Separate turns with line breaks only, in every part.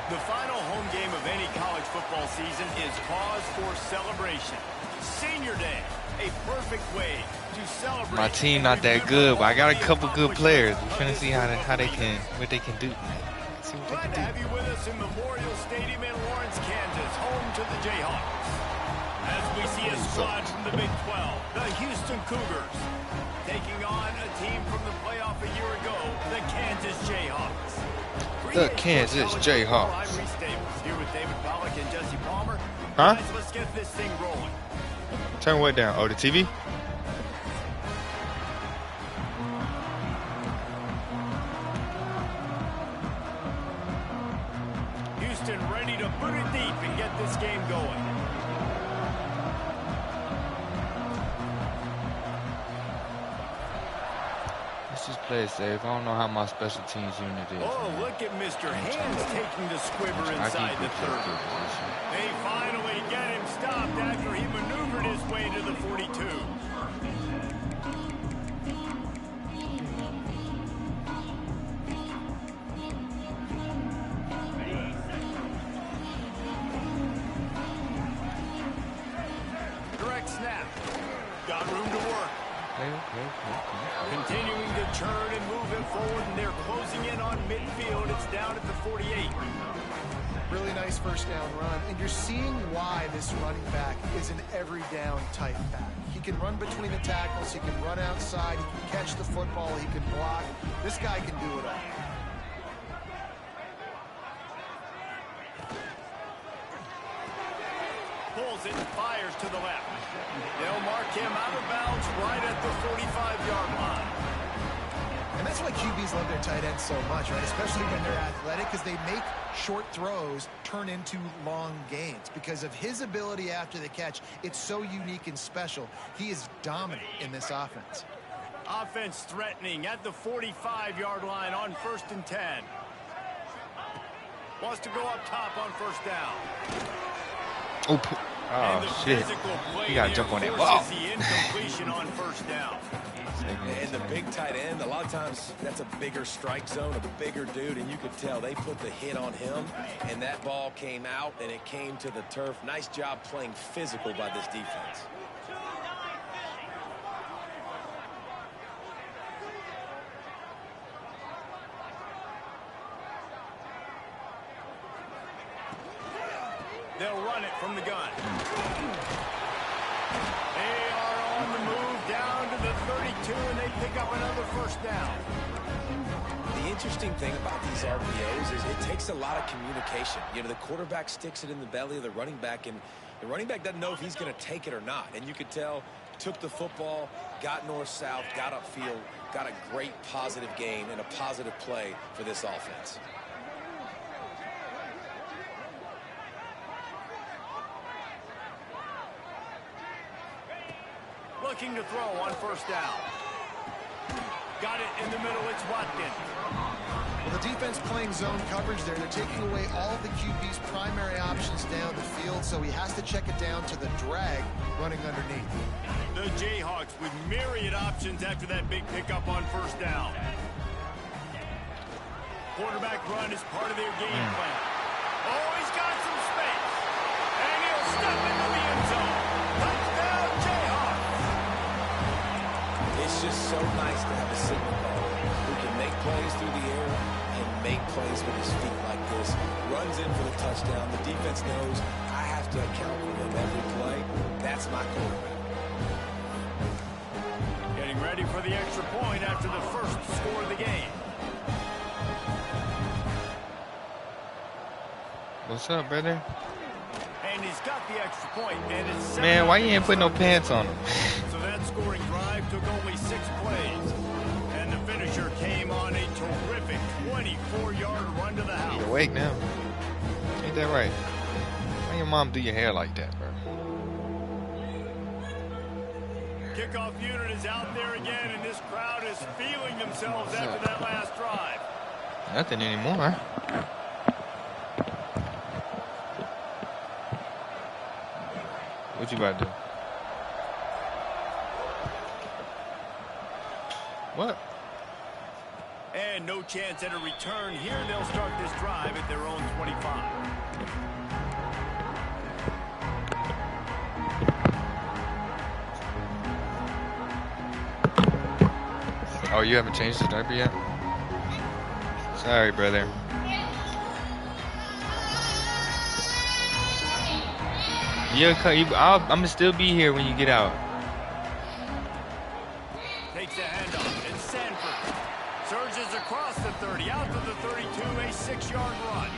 The final home game of any college football season is cause for celebration. Senior Day, a perfect way to celebrate.
My team not that good, but I got a couple good players. I'm trying to see what they can do. See what
Glad to have you with us in Memorial Stadium in Lawrence, Kansas, home to the Jayhawks. As we see a squad from the Big 12, the Houston Cougars, taking on a team from the playoff a year ago, the Kansas Jayhawks.
The Kansas Jayhawks.
I'm Reese Davis, here with David Pollack and Jesse Palmer.
Huh?
Guys, let's get this thing rolling.
Turn what down? Oh, the TV?
Houston ready to put it deep and get this game going.
Let's just play it safe. I don't know how my special teams unit is.
Oh, look at Mr. Hands taking the squibber inside the 30. They finally get him stopped after he maneuvered his way to the 42. Direct snap. Got room to work. Continuing to turn and move it forward, and they're closing in on midfield. It's down at the 48.
Really nice first down run, and you're seeing why this running back is an every down type back. He can run between the tackles, he can run outside, he can catch the football, he can block. This guy can do it all.
Pulls it, fires to the left. They'll mark him out of bounds right at the 45-yard line.
And that's why QBs love their tight ends so much, right? Especially when they're athletic, because they make short throws turn into long gains. Because of his ability after the catch, it's so unique and special. He is dominant in this offense.
Offense threatening at the 45-yard line on 1st and 10. Wants to go up top on first down.
Oh, shit. You got to jump on that ball.
The incompletion on first down.
And the big tight end, a lot of times that's a bigger strike zone, a bigger dude, and you could tell they put the hit on him, and that ball came out, and it came to the turf. Nice job playing physical by this defense.
They'll run it from the gun. They are on the move down to the 32, and they pick up another first down.
The interesting thing about these RPOs is it takes a lot of communication. You know, the quarterback sticks it in the belly of the running back, and the running back doesn't know if he's going to take it or not. And you could tell, took the football, got north-south, got upfield, got a great positive gain and a positive play for this offense.
Looking to throw on first down. Got it in the middle. It's Watkins.
Well, the defense playing zone coverage there. They're taking away all of the QB's primary options down the field, so he has to check it down to the drag running underneath.
The Jayhawks with myriad options after that big pickup on first down. Quarterback run is part of their game plan. Oh, he's got some space. And he'll step into the end zone. Touchdown, Jayhawks.
It's just so nice to have a signal ball who can make plays through the air and make plays with his feet like this. Runs in for the touchdown. The defense knows I have to account for him every play. That's my quarterback.
Getting ready for the extra point after the first score of the game.
What's up, brother?
And he's got the extra point, and it's
Man, why you ain't put no pants on him?
So that scoring drive took only 6 plays. And the finisher came on a terrific 24-yard run to the house.
You're awake now. Ain't that right? Why your mom do your hair like that, bro?
Kickoff unit is out there again, and this crowd is feeling themselves after that last drive.
Nothing anymore. What you about to do? What?
And no chance at a return here. They'll start this drive at their own 25.
Oh, you haven't changed the diaper yet? Sorry, brother. I'm gonna still be here when you get out.
Takes a handoff, and Sanford surges across the 30, out to the 32, a 6-yard run.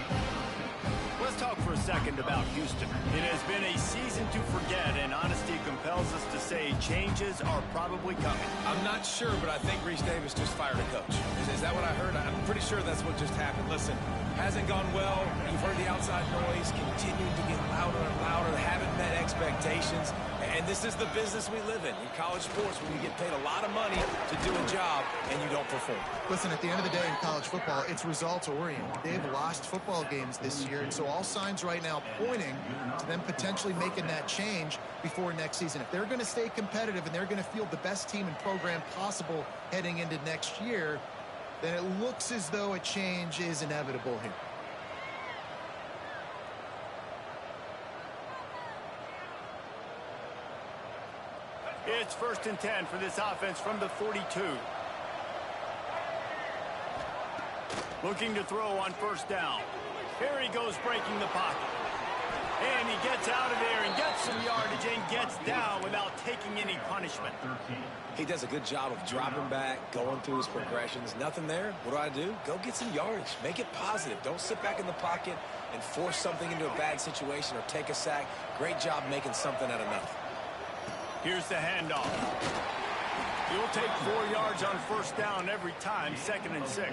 Let's talk for a second about Houston. It has been a season to forget, and honesty compels us to say changes are probably coming.
I'm not sure, but I think Reese Davis just fired a coach. Is that what I heard? I'm pretty sure that's what just happened. Listen, hasn't gone well. You've heard the outside noise, continuing to get louder and louder, haven't met expectations. And this is the business we live in college sports, when you get paid a lot of money to do a job and you don't perform.
Listen, at the end of the day in college football, it's results-oriented. They've lost football games this year, and so all signs right now pointing to them potentially making that change before next season. If they're going to stay competitive and they're going to field the best team and program possible heading into next year, then it looks as though a change is inevitable here.
It's 1st and 10 for this offense from the 42. Looking to throw on 1st down. Here he goes, breaking the pocket. And he gets out of there and gets some yardage and gets down without taking any punishment.
He does a good job of dropping back, going through his progressions. Nothing there. What do? Go get some yardage. Make it positive. Don't sit back in the pocket and force something into a bad situation or take a sack. Great job making something out of nothing.
Here's the handoff. You'll take 4 yards on 1st down every time, 2nd and 6.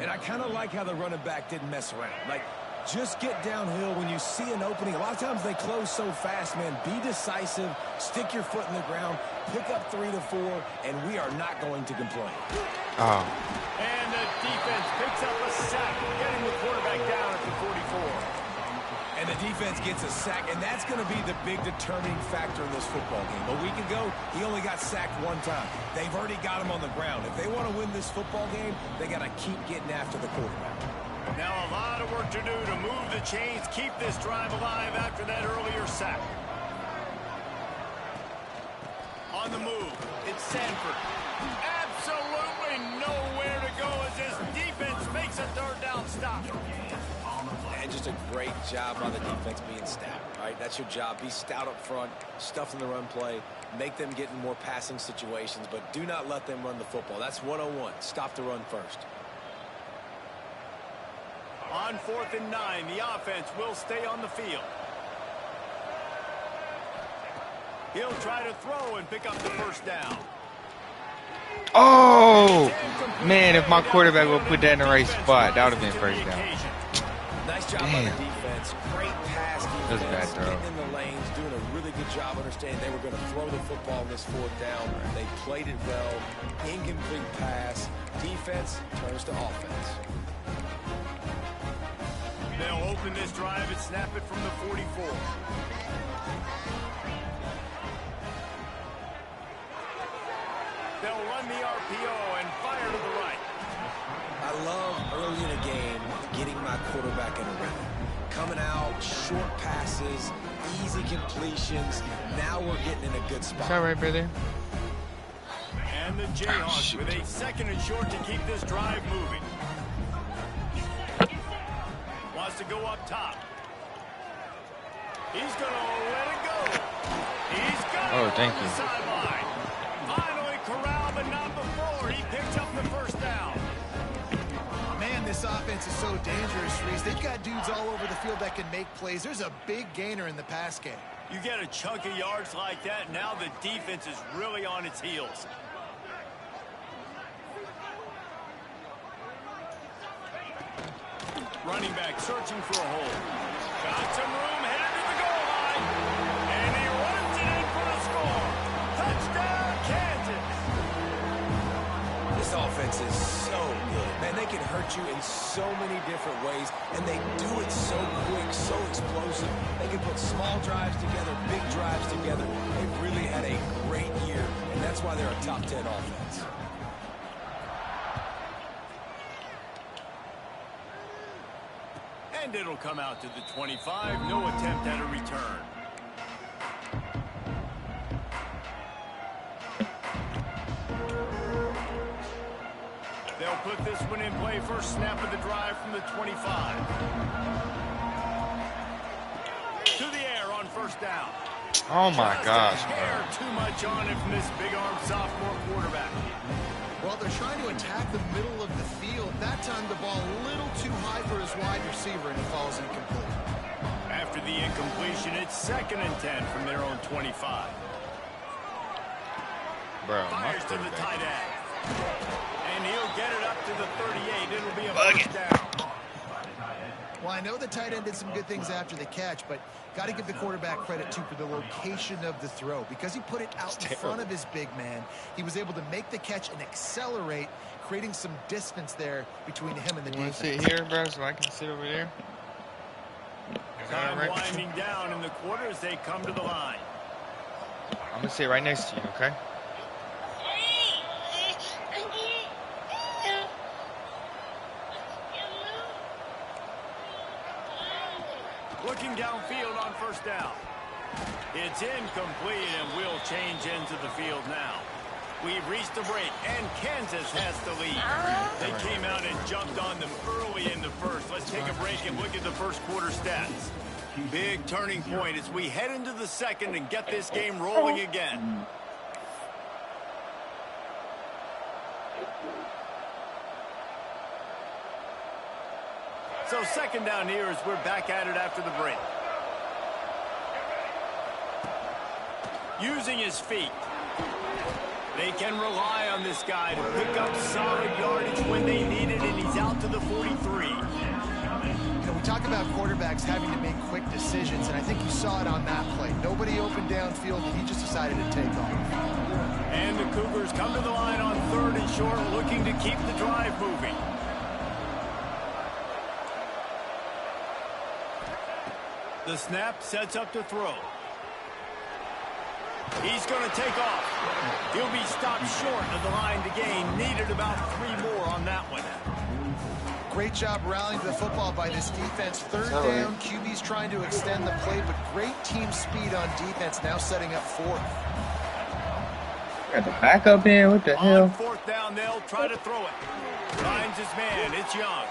And I kind of like how the running back didn't mess around. Like, just get downhill when you see an opening. A lot of times they close so fast, man. Be decisive, stick your foot in the ground, pick up 3 to 4, and we are not going to complain.
Oh.
And the defense picks up a sack, getting the quarterback down at the 44.
And the defense gets a sack, and that's going to be the big determining factor in this football game. A week ago, he only got sacked 1 time. They've already got him on the ground. If they want to win this football game, they got to keep getting after the quarterback.
Now a lot of work to do to move the chains, keep this drive alive after that earlier sack. On the move, it's Sanford. Absolutely nowhere to go as his defense makes a 3rd down stop.
And just a great job by the defense being stout, right? That's your job. Be stout up front, stuff in the run play, make them get in more passing situations, but do not let them run the football. That's 101. Stop the run first.
On 4th and 9, the offense will stay on the field. He'll try to throw and pick up the 1st down.
Oh, man, if my quarterback would put that in the right spot, that would have been 1st down.
Nice job on the defense. Great pass defense.
That was a bad throw.
Getting in the lanes, doing a really good job understanding they were going to throw the football on this 4th down. They played it well. Incomplete pass. Defense turns to offense.
They'll open this drive and snap it from the 44. They'll run the RPO and fire to the right.
I love early in a game getting my quarterback in a rhythm. Coming out, short passes, easy completions. Now we're getting in a good spot.
It's all right, brother.
And the Jayhawks with a 2nd and short to keep this drive moving. Wants to go up top. He's going to let it go. He's got it
thank
on
you.
the sideline. Finally corralled, but not before. He picks up the 1st down.
Man, this offense is so dangerous, Reese. They've got dudes all over the field that can make plays. There's a big gainer in the pass game.
You get a chunk of yards like that, now the defense is really on its heels. Running back searching for a hole. Got some room, headed to the goal line. And he runs it in for a score. Touchdown, Kansas.
This offense is so good. Man, they can hurt you in so many different ways, and they do it so quick, so explosive. They can put small drives together, big drives together. They've really had a great year, and that's why they're a top 10 offense.
And it'll come out to the 25. No attempt at a return. They'll put this one in play. First snap of the drive from the 25. To the air on first down.
Oh my gosh.
Too much on it from this big-arm sophomore quarterback.
Well, they're trying to attack the middle of the field. That time the ball a little too high for his wide receiver, and it falls incomplete.
After the incompletion, it's 2nd and 10 from their own 25.
Bro,
Fires to the tight end. And he'll get it up to the 38. It'll be a first down.
Well, I know the tight end did some good things after the catch, but got to give the quarterback credit, too, for the location of the throw. Because he put it out in front of his big man, he was able to make the catch and accelerate, creating some distance there between him and the defense.
You want to sit here, bro, so I can sit over there?
Time winding down in the quarter as they come to the line.
I'm going to sit right next to you, okay?
Looking downfield on first down. It's incomplete, and we'll change into the field now. We've reached the break, and Kansas has the lead. They came out and jumped on them early in the first. Let's take a break and look at the first quarter stats. Big turning point as we head into the second and get this game rolling again. So second down here as we're back at it after the break. Using his feet. They can rely on this guy to pick up solid yardage when they need it, and he's out to the 43.
You know, we talk about quarterbacks having to make quick decisions, and I think you saw it on that play. Nobody open downfield, and he just decided to take off.
And the Cougars come to the line on 3rd and short, looking to keep the drive moving. The snap sets up to throw. He's going to take off. He'll be stopped short of the line to gain. Needed about 3 more on that one.
Great job rallying to the football by this defense. 3rd down, QB's trying to extend the play, but great team speed on defense, now setting up 4th.
Got the backup in, what the hell?
On 4th down, they'll try to throw it. Finds his man, it's Young.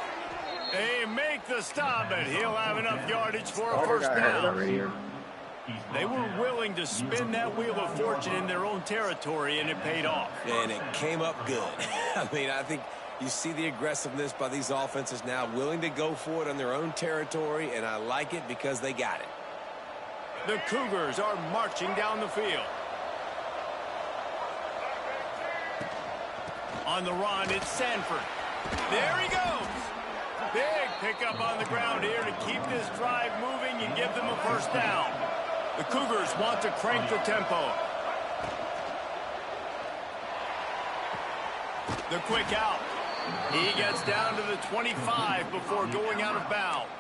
They make the stop, but he'll have enough yardage for a first down. They were willing to spin that wheel of fortune in their own territory, and it paid off.
And it came up good. I mean, I think you see the aggressiveness by these offenses now, willing to go for it on their own territory, and I like it because they got it.
The Cougars are marching down the field. On the run, it's Sanford. There he goes. Big pickup on the ground here to keep this drive moving and give them a first down. The Cougars want to crank the tempo. The quick out. He gets down to the 25 before going out of bounds.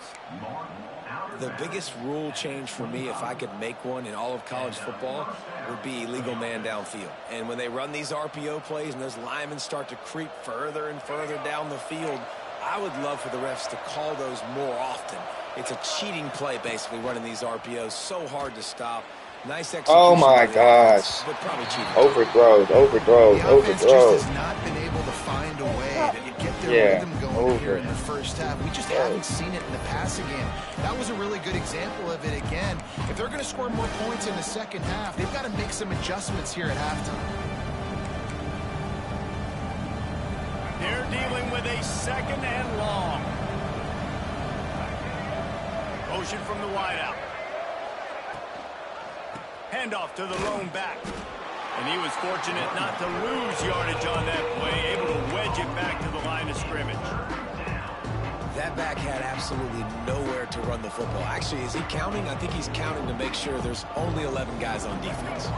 The biggest rule change for me, if I could make one in all of college football, would be illegal man downfield. And when they run these RPO plays and those linemen start to creep further and further down the field, I would love for the refs to call those more often. It's a cheating play, basically, running these RPOs. So hard to stop. Nice execution.
Oh, my gosh.
But probably cheating.
Overthrows.
The offense just has not been able to find a way to get their rhythm going here in the first half. We just haven't seen it in the passing game. That was a really good example of it again. If they're going to score more points in the second half, they've got to make some adjustments here at halftime.
They're dealing with a 2nd and long. Motion from the wideout. Handoff to the lone back. And he was fortunate not to lose yardage on that play, able to wedge it back to the line of scrimmage.
That back had absolutely nowhere to run the football. Actually, is he counting? I think he's counting to make sure there's only 11 guys on defense.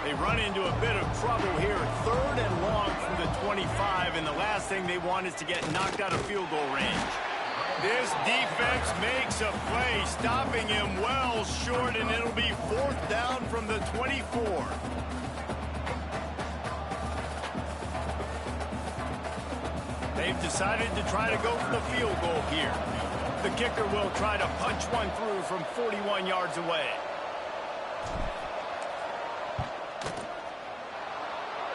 They run into a bit of trouble here. 3rd and long from the 25, and the last thing they want is to get knocked out of field goal range. This defense makes a play, stopping him well short, and it'll be 4th down from the 24. They've decided to try to go for the field goal here. The kicker will try to punch one through from 41 yards away.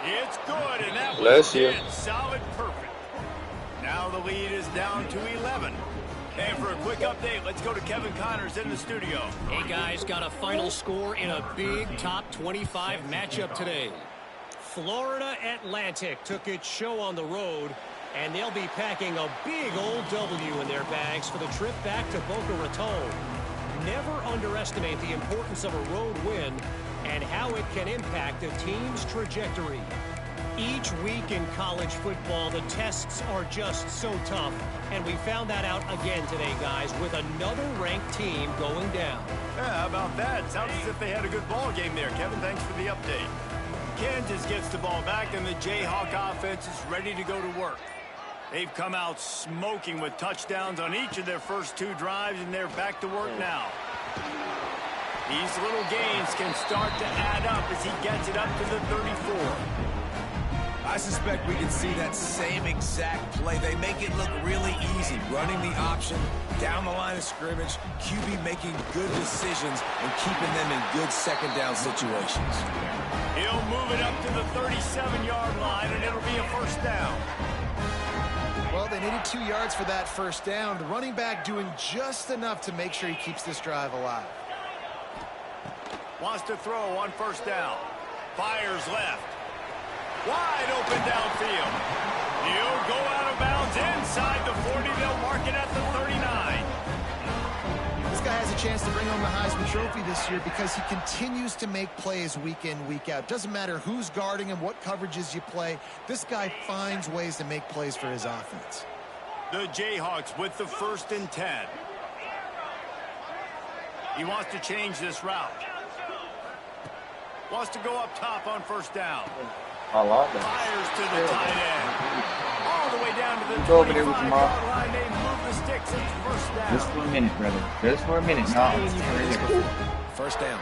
It's good, and that was solid perfect. Now the lead is down to 11. And for a quick update, let's go to Kevin Connors in the studio.
Hey, guys, got a final score in a big top 25 matchup today. Florida Atlantic took its show on the road, and they'll be packing a big old W in their bags for the trip back to Boca Raton. Never underestimate the importance of a road win and how it can impact a team's trajectory. Each week in college football, the tests are just so tough, and we found that out again today, guys, with another ranked team going down.
Yeah, how about that? Sounds as if they had a good ball game there. Kevin, thanks for the update. Kansas gets the ball back, and the Jayhawk offense is ready to go to work. They've come out smoking with touchdowns on each of their first 2 drives, and they're back to work now. These little gains can start to add up as he gets it up to the 34.
I suspect we can see that same exact play. They make it look really easy, running the option down the line of scrimmage, QB making good decisions and keeping them in good second down situations.
He'll move it up to the 37-yard line, and it'll be a first down.
Well, they needed 2 yards for that first down. The running back doing just enough to make sure he keeps this drive alive.
Wants to throw on first down. Fires left. Wide open downfield. He'll go out of bounds inside the 40. They'll mark it at the 39.
This guy has a chance to bring home the Heisman Trophy this year because he continues to make plays week in, week out. Doesn't matter who's guarding him, what coverages you play. This guy finds ways to make plays for his offense.
The Jayhawks with the 1st and 10. He wants to change this route. Wants to go up top on first down. Fires to the tight end. All the way down to the 25-yard line. They move the sticks. It's first down.
Just for a minute, brother. Just for a minute. No.
First down.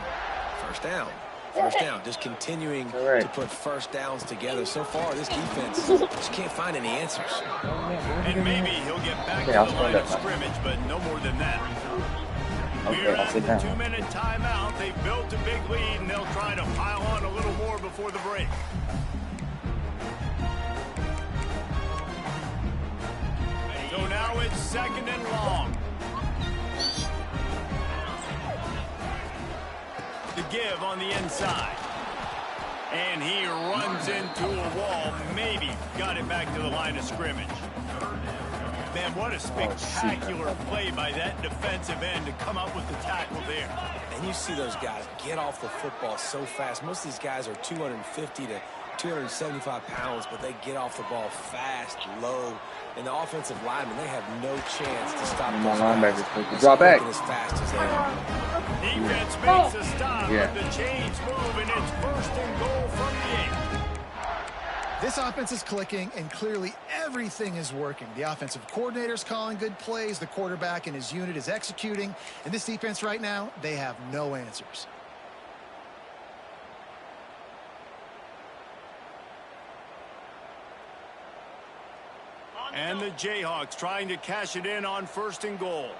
First down. First down. Just continuing to put first downs together. So far, this defense just can't find any answers.
And maybe he'll get back to the line of scrimmage, but no more than that. We're at the 2-minute timeout. They've built a big lead, and they'll try to pile on a little more before the break. So now it's 2nd and long. The give on the inside. And he runs into a wall. Maybe got it back to the line of scrimmage. Man, what a spectacular play by that defensive end to come up with the tackle there.
And you see those guys get off the football so fast. Most of these guys are 250 to 275 pounds, but they get off the ball fast, low. And the offensive linemen, they have no chance to stop those guys.
Drop back.
As fast as they are.
Defense makes a stop, but the chains move, and it's 1st and goal from the 8.
This offense is clicking, and clearly everything is working. The offensive coordinator's calling good plays. The quarterback and his unit is executing. And this defense right now, they have no answers.
And the Jayhawks trying to cash it in on 1st and goal.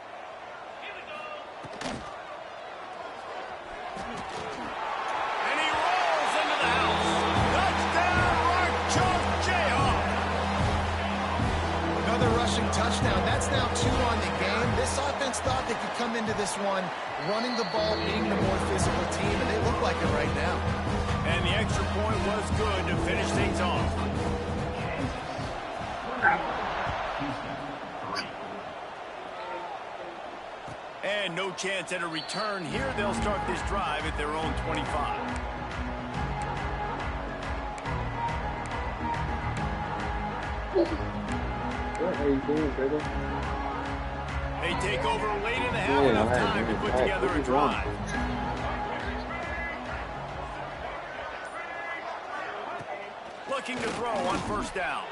And he rolls into the house. Touchdown, Jayhawk.
Another rushing touchdown. That's now 2 on the game. This offense thought they could come into this one running the ball, being the more physical team, and they look like it right now.
And the extra point was good to finish things off. And no chance at a return here. They'll start this drive at their own 25. They take over late in the half, enough time to put together a drive. Looking to throw on first down.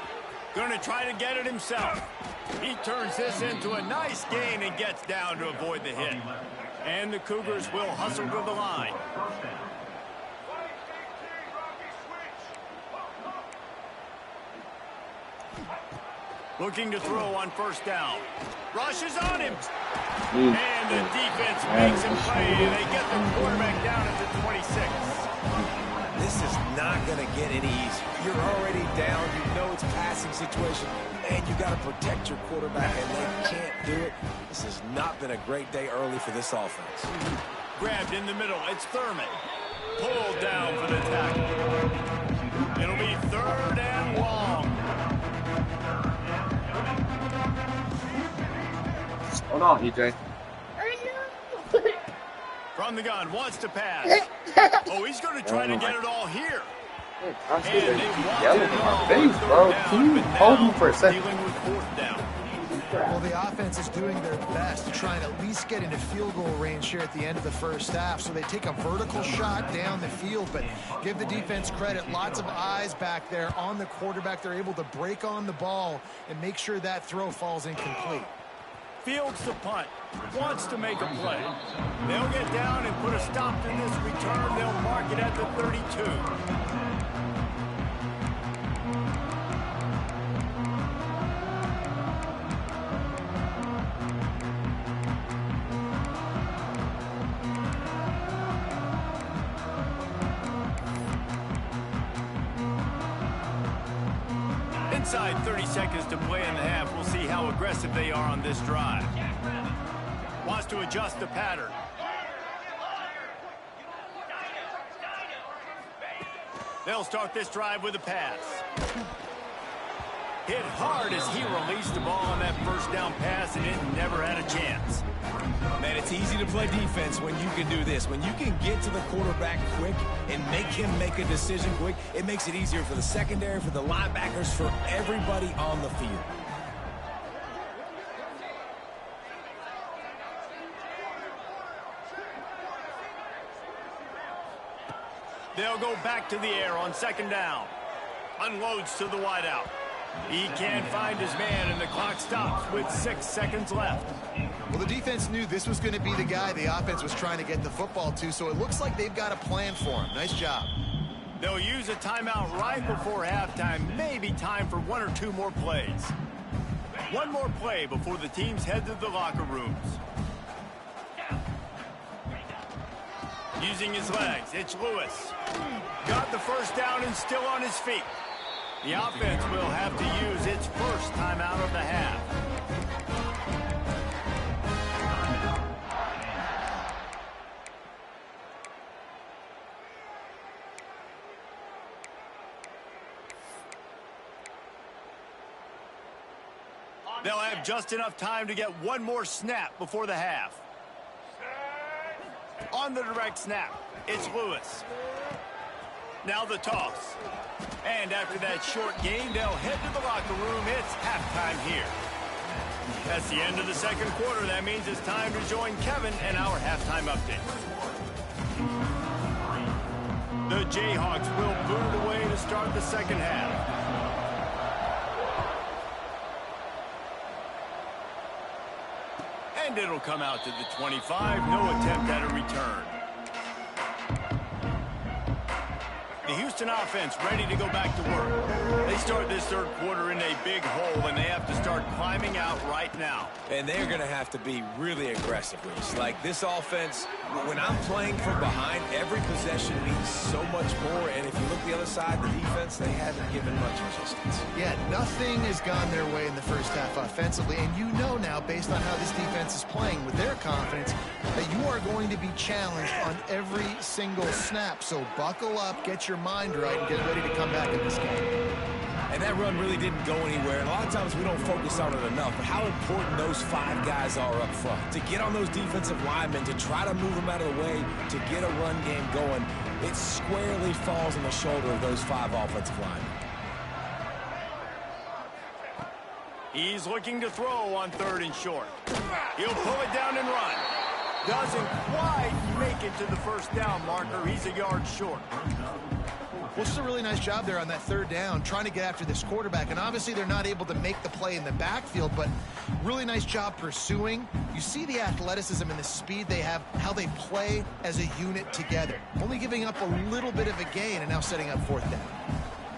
Going to try to get it himself. He turns this into a nice gain and gets down to avoid the hit. And the Cougars will hustle to the line. Looking to throw on first down. Rushes on him. And the defense makes him play. They get the quarterback down at the 26.
This is not going to get any easier. You're already down. You know it's a passing situation. And you got to protect your quarterback, and they can't do it. This has not been a great day early for this offense.
Grabbed in the middle. It's Thurman. Pulled down for the tackle. It'll be 3rd and long.
Hold on, EJ.
From the gun, wants to pass. Oh, he's going to try to get it all here.
I'm still yelling in my face, bro. Can you hold him for a second?
Dealing with 4th down.
Well, the offense is doing their best to try and at least get into field goal range here at the end of the first half. So they take a vertical shot down the field, but give the defense credit. Lots of eyes back there on the quarterback. They're able to break on the ball and make sure that throw falls incomplete.
Fields the punt. Wants to make a play. They'll get down and put a stop to this return. They'll mark it at the 32. Inside 30 seconds to play in the half. We'll see how aggressive they are on this drive. Wants to adjust the pattern. They'll start this drive with a pass. Hit hard as he released the ball on that first down pass, and it never had a chance.
Man, it's easy to play defense when you can do this. When you can get to the quarterback quick and make him make a decision quick, it makes it easier for the secondary, for the linebackers, for everybody on the field.
They'll go back to the air on 2nd down. Unloads to the wideout. He can't find his man, and the clock stops with 6 seconds left.
Well, the defense knew this was going to be the guy the offense was trying to get the football to, so it looks like they've got a plan for him. Nice job.
They'll use a timeout right before halftime. Maybe time for 1 or 2 more plays. One more play before the teams head to the locker rooms. Using his legs, it's Lewis. Got the first down and still on his feet. The offense will have to use its first timeout of the half. They'll have just enough time to get one more snap before the half. On the direct snap, it's Lewis. Now the toss. And after that short game, they'll head to the locker room. It's halftime here. That's the end of the second quarter. That means it's time to join Kevin and our halftime update. The Jayhawks will boot it away to start the second half. And it'll come out to the 25. No attempt at a return. The Houston offense ready to go back to work. They start this third quarter in a big hole, and they have to start climbing out right now.
And they're going to have to be really aggressive. Like this offense, when I'm playing from behind, every possession means so much more. And if you look the other side, the defense, they haven't given much resistance.
Yeah, nothing has gone their way in the first half offensively. And you know now, based on how this defense is playing with their confidence, that you are going to be challenged on every single snap. So buckle up, get your mind right, and get ready to come back in this game.
And that run really didn't go anywhere. And a lot of times we don't focus on it enough. But how important those 5 guys are up front. To get on those defensive linemen, to try to move them out of the way, to get a run game going, it squarely falls on the shoulder of those 5 offensive linemen.
He's looking to throw on 3rd and short. He'll pull it down and run. Doesn't quite make it to the first down marker. He's a yard short.
Well, just a really nice job there on that 3rd down, trying to get after this quarterback. And obviously they're not able to make the play in the backfield, but really nice job pursuing. You see the athleticism and the speed they have, how they play as a unit together. Only giving up a little bit of a gain and now setting up 4th down.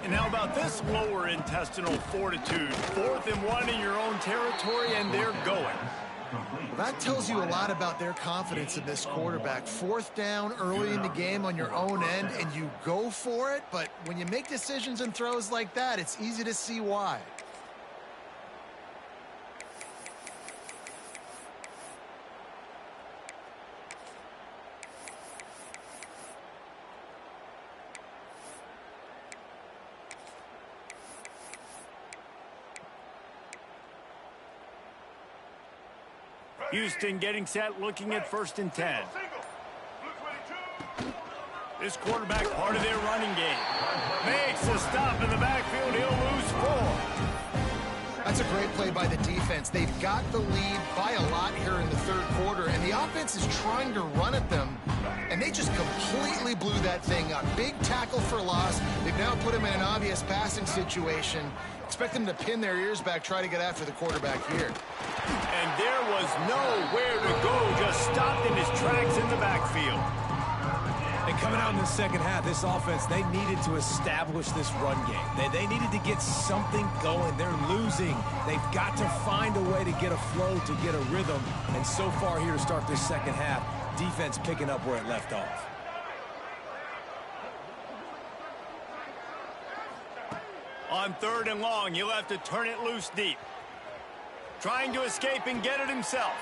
And how about this lower intestinal fortitude? 4th and 1 in your own territory, and they're going.
Well, that tells you a lot about their confidence in this quarterback. 4th down early in the game on your own end, and you go for it. But when you make decisions and throws like that, it's easy to see why.
Houston getting set, looking at 1st and 10. This quarterback part of their running game. Makes a stop in the backfield. He'll lose 4.
That's a great play by the defense. They've got the lead by a lot here in the 3rd quarter, and the offense is trying to run at them, and they just completely blew that thing up. Big tackle for loss. They've now put him in an obvious passing situation. Expect them to pin their ears back, try to get after the quarterback here.
And there was nowhere to go, just stopped in his tracks in the backfield.
And coming out in the second half, this offense, they needed to establish this run game. They needed to get something going. They're losing. They've got to find a way to get a flow, to get a rhythm. And so far here to start this second half, defense picking up where it left off.
On 3rd and long, he'll have to turn it loose deep. Trying to escape and get it himself.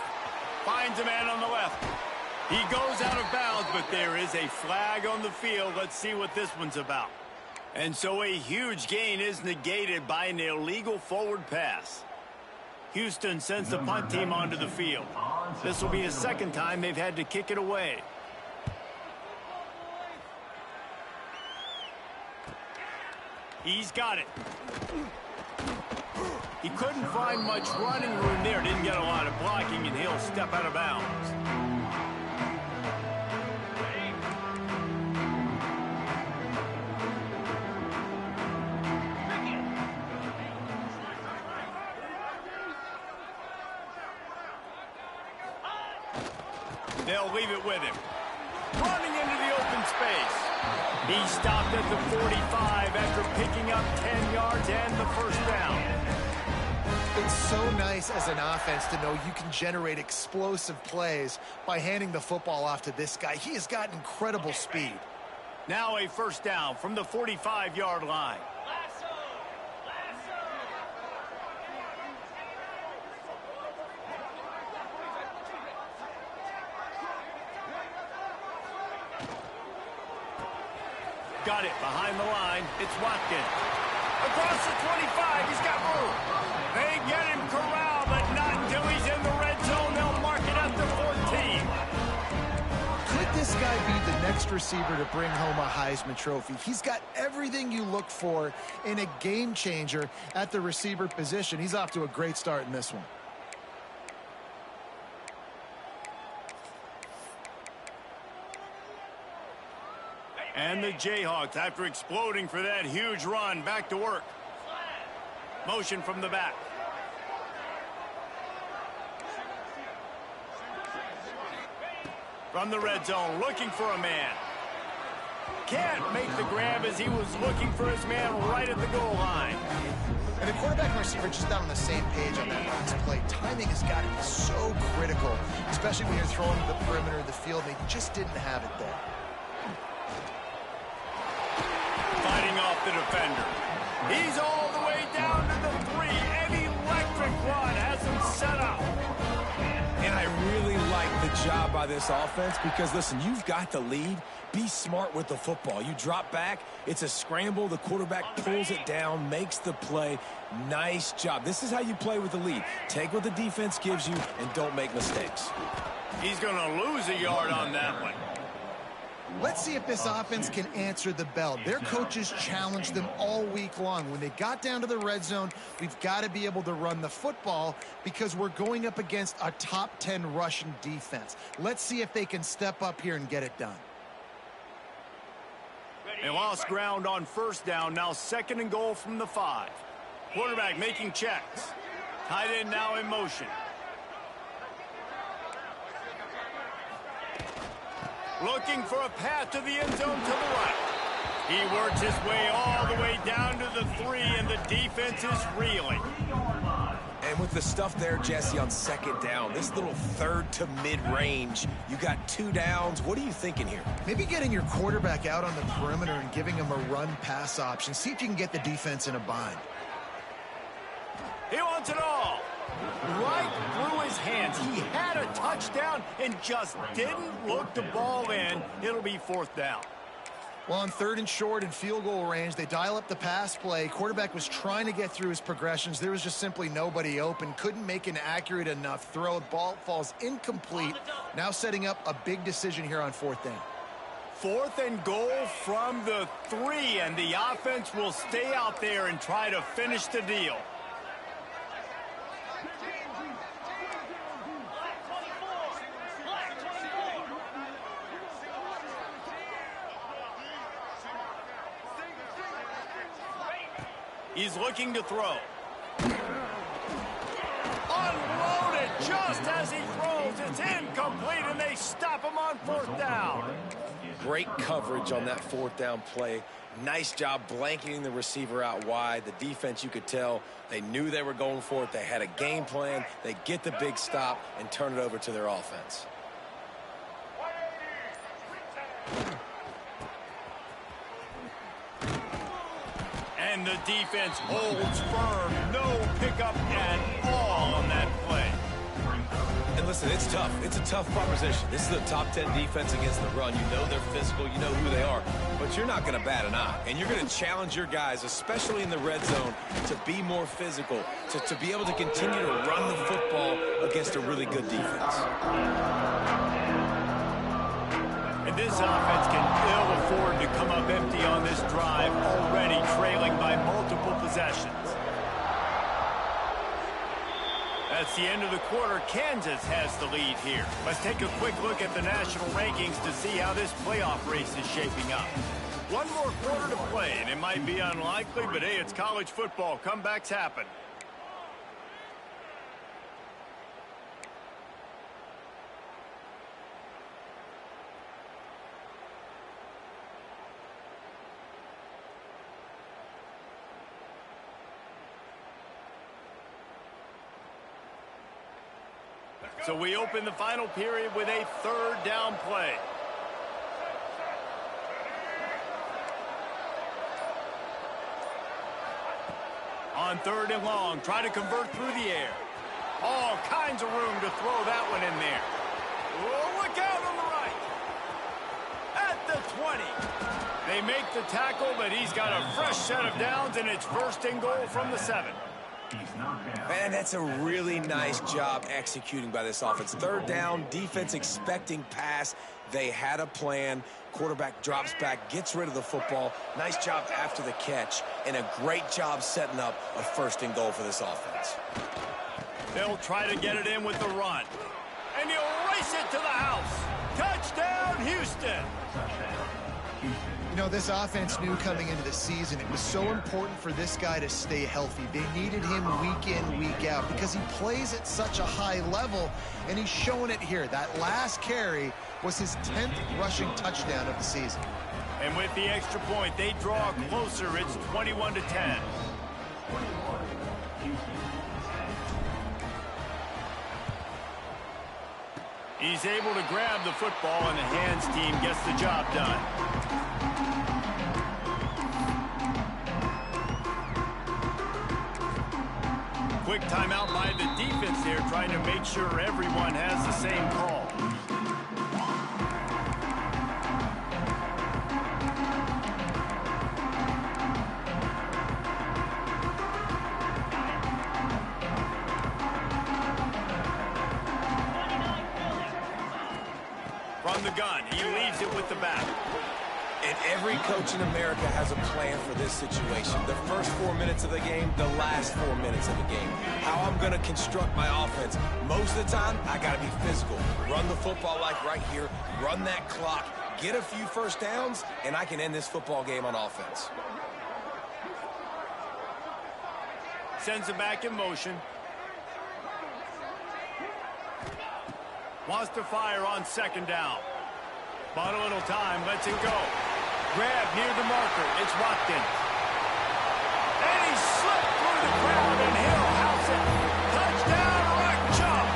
Finds a man on the left. He goes out of bounds, but there is a flag on the field. Let's see what this one's about. And so a huge gain is negated by an illegal forward pass. Houston sends the punt team onto the field. This will be the 2nd time they've had to kick it away. He's got it. He couldn't find much running room there. Didn't get a lot of blocking, and he'll step out of bounds. They'll leave it with him. Running into the open space. He stopped at the 45 after picking up 10 yards and the 1st down.
It's so nice as an offense to know you can generate explosive plays by handing the football off to this guy. He has got incredible speed.
Now a 1st down from the 45-yard line. Got it behind the line. It's Watkins. Across the 25, he's got room. They get him corralled, but not until he's in the red zone. They'll mark it at the 14.
Could this guy be the next receiver to bring home a Heisman Trophy? He's got everything you look for in a game changer at the receiver position. He's off to a great start in this one.
And the Jayhawks, after exploding for that huge run, back to work. Motion from the back. From the red zone, looking for a man. Can't make the grab as he was looking for his man right at the goal line.
And the quarterback and receiver just not on the same page on that last play. Timing has got to be so critical, especially when you're throwing to the perimeter of the field. They just didn't have it there.
Fighting off the defender. He's all the way down to the 3. An electric run has him set up.
And I really like the job by this offense because, listen, you've got the lead. Be smart with the football. You drop back, it's a scramble. The quarterback pulls it down, makes the play. Nice job. This is how you play with the lead. Take what the defense gives you and don't make mistakes.
He's going to lose a yard on that one.
Let's see if this offense can answer the bell. Their coaches challenged them all week long. When they got down to the red zone, we've got to be able to run the football because we're going up against a top 10 Russian defense. Let's see if they can step up here and get it done.
They lost ground on 1st down. Now 2nd and goal from the 5. Quarterback making checks. Tight end now in motion. Looking for a path to the end zone to the right. He works his way all the way down to the 3, and the defense is reeling.
And with the stuff there, Jesse, on second down, this little third to mid-range, you got 2 downs. What are you thinking here?
Maybe getting your quarterback out on the perimeter and giving him a run-pass option. See if you can get the defense in a bind.
He wants it all. Right through his hands. He had a touchdown and just didn't look the ball in. It'll be 4th down.
Well, on 3rd and short and field goal range, they dial up the pass play. Quarterback was trying to get through his progressions. There was just simply nobody open. Couldn't make an accurate enough throw. Ball falls incomplete. Now setting up a big decision here on 4th down.
4th and goal from the 3, and the offense will stay out there and try to finish the deal. He's looking to throw. Unloaded just as he throws. It's incomplete, and they stop him on 4th down.
Great coverage on that 4th down play. Nice job blanketing the receiver out wide. The defense, you could tell, they knew they were going for it. They had a game plan. They get the big stop and turn it over to their offense.
And the defense holds firm. No pickup at all on that play.
And listen, it's tough. It's a tough proposition. This is a top 10 defense against the run. You know they're physical. You know who they are. But you're not going to bat an eye. And you're going to challenge your guys, especially in the red zone, to be more physical, to be able to continue to run the football against a really good defense.
And this offense can ill afford to come up empty on this drive, already trailing by multiple possessions. That's the end of the quarter. Kansas has the lead here. Let's take a quick look at the national rankings to see how this playoff race is shaping up. One more quarter to play, and it might be unlikely, but hey, it's college football. Comebacks happen. So we open the final period with a 3rd down play. On 3rd and long, try to convert through the air. All kinds of room to throw that one in there. Oh, look out on the right. At the 20. They make the tackle, but he's got a fresh set of downs, and it's 1st and goal from the 7.
Man, that's a really nice job executing by this offense. 3rd down, defense expecting pass. They had a plan. Quarterback drops back, gets rid of the football. Nice job after the catch, and a great job setting up a 1st and goal for this offense.
They'll try to get it in with the run. And he'll race it to the house. Touchdown, Houston.
You know, this offense knew coming into the season it was so important for this guy to stay healthy. They needed him week in, week out because he plays at such a high level, and he's showing it here. That last carry was his 10th rushing touchdown of the season.
And with the extra point, they draw closer. It's 21-10. He's able to grab the football, and the hands team gets the job done. Quick timeout by the defense there, trying to make sure everyone has the same call. From the gun, he leaves it with the back.
And every coach in America has a plan for this situation. The first 4 minutes of the game, the last 4 minutes of the game. How I'm going to construct my offense. Most of the time, I got to be physical. Run the football like right here. Run that clock. Get a few 1st downs, and I can end this football game on offense.
Sends it back in motion. Wants to fire on 2nd down. Bought a little time, lets it go. grab near the marker. It's Watkins. And he slipped through the crowd, and he'll house it. Touchdown, Rock Chalk.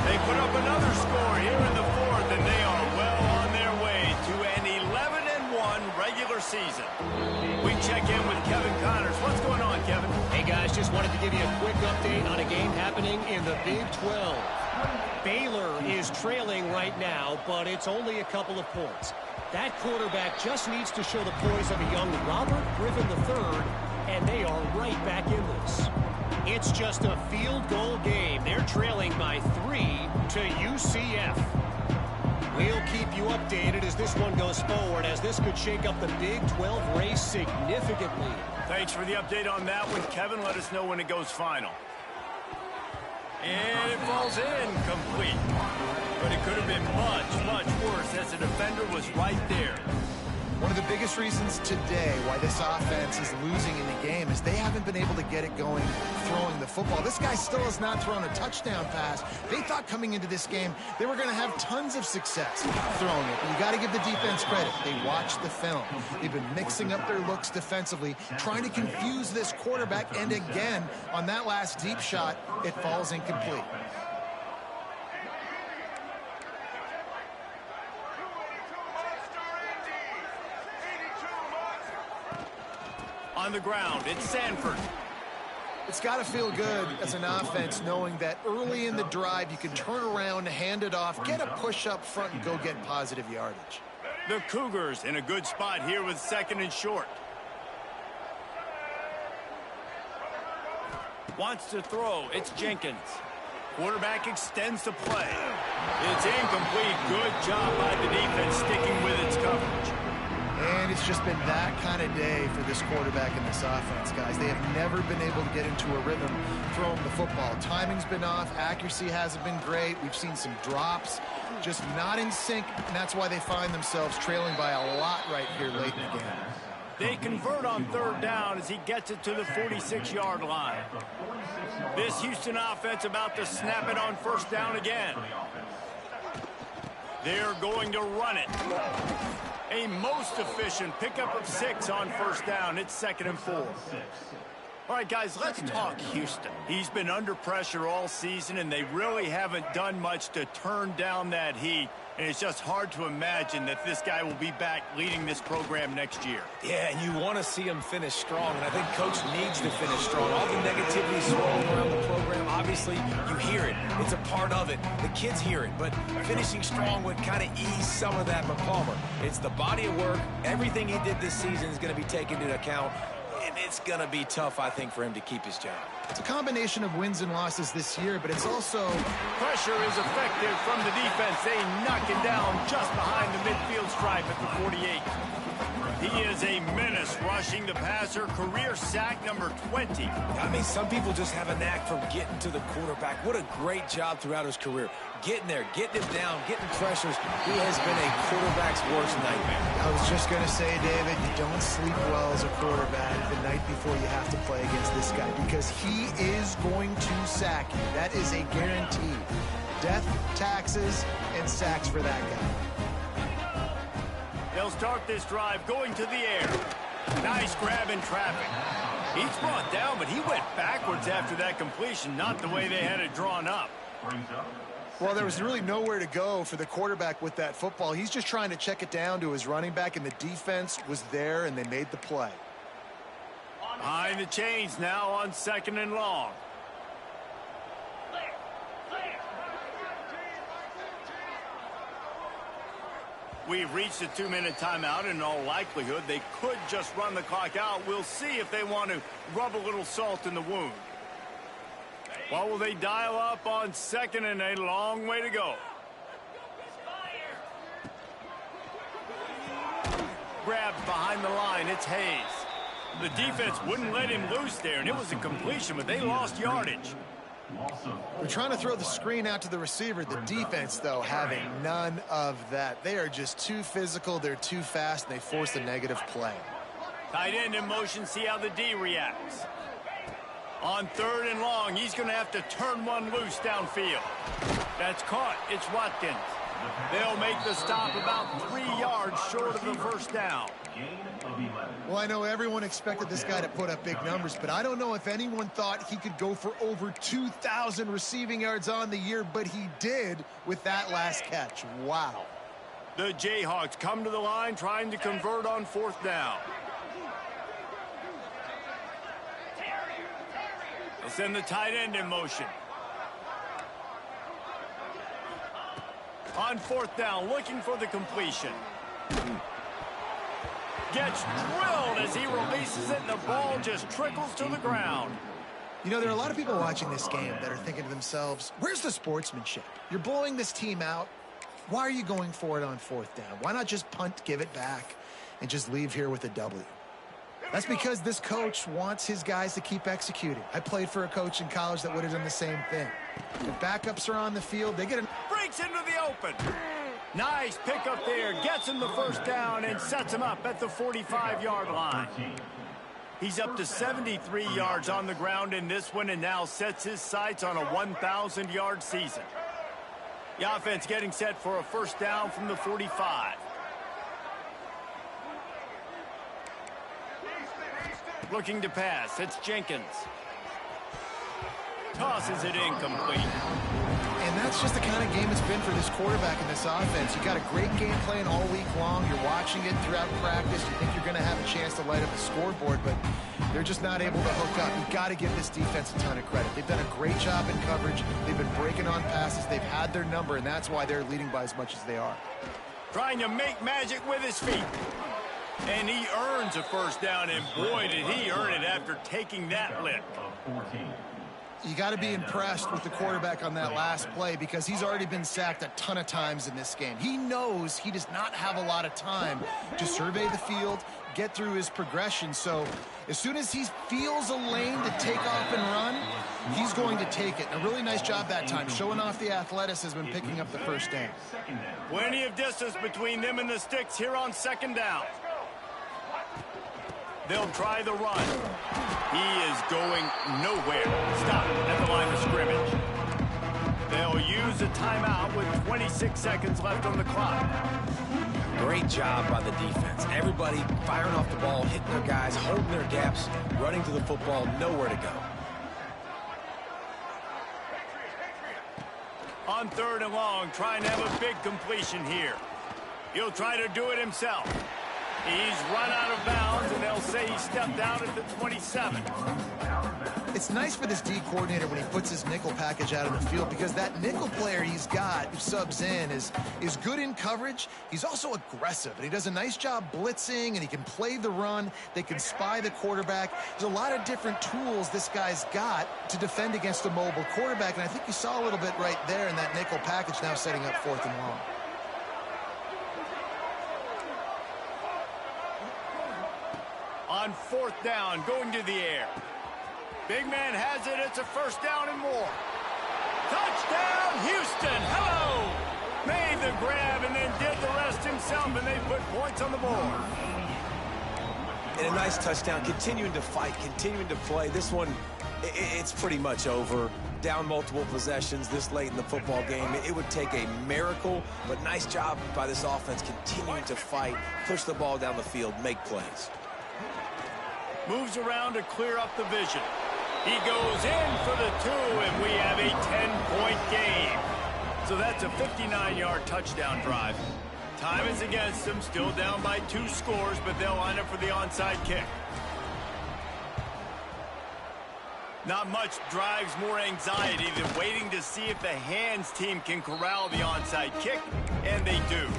They put up another score here in the fourth, and they are well on their way to an 11-1 regular season. We check in with Kevin Connors. What's going on, Kevin?
Hey, guys, just wanted to give you a quick update on a game happening in the Big 12. Baylor is trailing right now, but it's only a couple of points. That quarterback just needs to show the poise of a young Robert Griffin III, and they are right back in this. It's just a field goal game. They're trailing by 3 to UCF. We'll keep you updated as this one goes forward, as this could shake up the Big 12 race significantly.
Thanks for the update on that one, Kevin. Let us know when it goes final. And it falls incomplete. But it could have been much, much worse as the defender was right there.
One of the biggest reasons today why this offense is losing in the game is they haven't been able to get it going throwing the football. This guy still has not thrown a touchdown pass. They thought coming into this game they were going to have tons of success throwing it. But you got to give the defense credit. They watched the film. They've been mixing up their looks defensively, trying to confuse this quarterback. And again, on that last deep shot, it falls incomplete.
On the ground, it's Sanford.
It's got to feel good as an offense knowing that early in the drive you can turn around, hand it off, get a push up front, and go get positive yardage.
The Cougars in a good spot here with 2nd and short. Wants to throw. It's Jenkins. Quarterback extends the play. It's incomplete. Good job by the defense sticking with its coverage.
And it's just been that kind of day for this quarterback in this offense, guys. They have never been able to get into a rhythm throwing the football. Timing's been off. Accuracy hasn't been great. We've seen some drops, just not in sync, and that's why they find themselves trailing by a lot right here late in the game.
They convert on 3rd down as he gets it to the 46-yard line. This Houston offense about to snap it on 1st down again. They're going to run it. A most efficient pickup of 6 on 1st down. It's 2nd and 4. All right, guys, let's talk Houston. He's been under pressure all season, and they really haven't done much to turn down that heat. And it's just hard to imagine that this guy will be back leading this program next year.
Yeah, and you want to see him finish strong, and I think Coach needs to finish strong. All the negativity swirling around the program, obviously, you hear it. It's a part of it. The kids hear it, but finishing strong would kind of ease some of that. But Palmer, it's the body of work. Everything he did this season is going to be taken into account, and it's going to be tough, I think, for him to keep his job.
It's a combination of wins and losses this year, but it's also...
Pressure is effective from the defense. They knock it down just behind the midfield stripe at the 48. He is a menace rushing the passer. Career sack number 20.
I mean, some people just have a knack for getting to the quarterback. What a great job throughout his career. Getting there, getting him down, getting pressures. He has been a quarterback's worst nightmare.
I was just going to say, David, you don't sleep well as a quarterback the night before you have to play against this guy because he is going to sack you. That is a guarantee. Death, taxes, and sacks for that guy.
They'll start this drive going to the air. Nice grab in traffic. He's brought down, but he went backwards after that completion, not the way they had it drawn up.
Well, there was really nowhere to go for the quarterback with that football. He's just trying to check it down to his running back, and the defense was there, and they made the play.
Behind the chains now on 2nd and long. We've reached a 2-minute timeout, and in all likelihood, they could just run the clock out. We'll see if they want to rub a little salt in the wound. What will they dial up on 2nd and a long way to go? Grabs behind the line. It's Hayes. The defense wouldn't let him loose there, and it was a completion, but they lost yardage.
They're trying to throw the screen out to the receiver. The defense, though, having none of that. They are just too physical. They're too fast. And they force a negative play.
Tight end in motion. See how the D reacts. On 3rd and long, he's going to have to turn one loose downfield. That's caught. It's Watkins. They'll make the stop about 3 yards short of the first down.
Well, I know everyone expected this guy to put up big numbers, but I don't know if anyone thought he could go for over 2,000 receiving yards on the year, but he did with that last catch. Wow.
The Jayhawks come to the line trying to convert on 4th down. They'll send the tight end in motion. On 4th down, looking for the completion. Gets drilled as he releases it, and the ball just trickles to the ground.
You know, there are a lot of people watching this game that are thinking to themselves, where's the sportsmanship? You're blowing this team out. Why are you going for it on 4th down? Why not just punt, give it back, and just leave here with a W? That's because this coach wants his guys to keep executing. I played for a coach in college that would have done the same thing. The backups are on the field. They get him.
Breaks into the open. Nice pickup there. Gets him the first down and sets him up at the 45-yard line. He's up to 73 yards on the ground in this one and now sets his sights on a 1,000-yard season. The offense getting set for a first down from the 45. Looking to pass. It's Jenkins. Tosses it incomplete.
And that's just the kind of game it's been for this quarterback in this offense. You got a great game plan all week long. You're watching it throughout practice. You think you're going to have a chance to light up the scoreboard, but they're just not able to hook up. You've got to give this defense a ton of credit. They've done a great job in coverage. They've been breaking on passes. They've had their number, and that's why they're leading by as much as they are.
Trying to make magic with his feet. And he earns a first down, and boy, did he earn it after taking that lick.
You got to be impressed with the quarterback on that last play because he's already been sacked a ton of times in this game. He knows he does not have a lot of time to survey the field, get through his progression. So as soon as he feels a lane to take off and run, he's going to take it. A really nice job that time, showing off the athleticism and picking up the first down.
Plenty of distance between them and the sticks here on 2nd down. They'll try the run. He is going nowhere. Stop at the line of scrimmage. They'll use a timeout with 26 seconds left on the clock.
Great job by the defense. Everybody firing off the ball, hitting their guys, holding their gaps, running to the football, nowhere to go.
On 3rd and long, trying to have a big completion here. He'll try to do it himself. He's run out of bounds, and they'll say he stepped out at the 27.
It's nice for this D coordinator when he puts his nickel package out on the field because that nickel player he's got who subs in is good in coverage. He's also aggressive, and he does a nice job blitzing, and he can play the run. They can spy the quarterback. There's a lot of different tools this guy's got to defend against a mobile quarterback, and I think you saw a little bit right there in that nickel package now setting up 4th and long.
On 4th down, going to the air. Big man has it. It's a first down and more. Touchdown, Houston. Hello. Made the grab and then did the rest himself, and they put points on the board.
And a nice touchdown, continuing to fight, continuing to play. This one, it's pretty much over. Down multiple possessions this late in the football game. It would take a miracle, but nice job by this offense continuing to fight, push the ball down the field, make plays.
Moves around to clear up the vision. He goes in for the 2, and we have a 10-point game. So that's a 59-yard touchdown drive. Time is against them, still down by 2 scores, but they'll line up for the onside kick. Not much drives more anxiety than waiting to see if the hands team can corral the onside kick, and they do.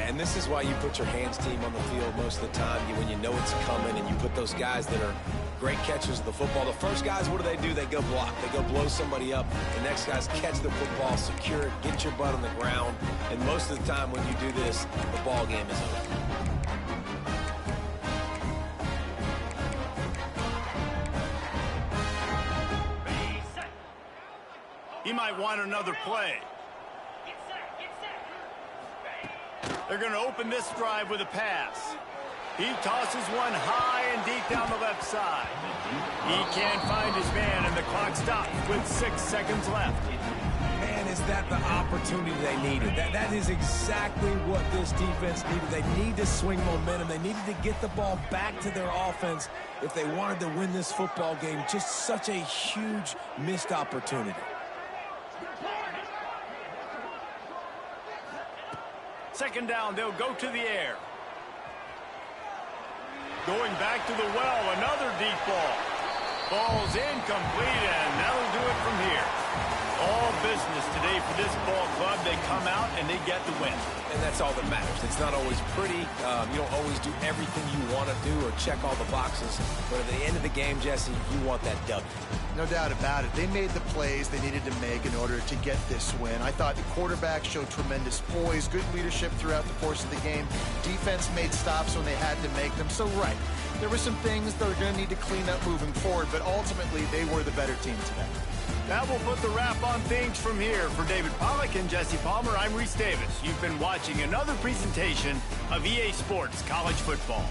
And this is why you put your hands team on the field most of the time when you know it's coming, and you put those guys that are great catchers of the football. The first guys, what do? They go block. They go blow somebody up. The next guys catch the football, secure it, get your butt on the ground. And most of the time when you do this, the ball game is over.
He might want another play. They're going to open this drive with a pass. He tosses one high and deep down the left side. He can't find his man, and the clock stops with 6 seconds left.
Man,
is that the opportunity they needed? That is exactly what this defense needed. They need to swing momentum. They needed to get the ball back to their offense if they wanted to win this football game. Just such a huge missed opportunity.
Second down, they'll go to the air. Going back to the well, another deep ball. Ball's incomplete, and that'll do it from here. All business today for this ball club. They come out and they get the win.
And that's all that matters. It's not always pretty. You don't always do everything you want to do or check all the boxes. But at the end of the game, Jesse, you want that W.
No doubt about it. They made the plays they needed to make in order to get this win. I thought the quarterback showed tremendous poise, good leadership throughout the course of the game. Defense made stops when they had to make them. So, right, there were some things they're going to need to clean up moving forward, but ultimately they were the better team today.
That will put the wrap on things from here. For David Pollack and Jesse Palmer, I'm Reese Davis. You've been watching another presentation of EA Sports College Football.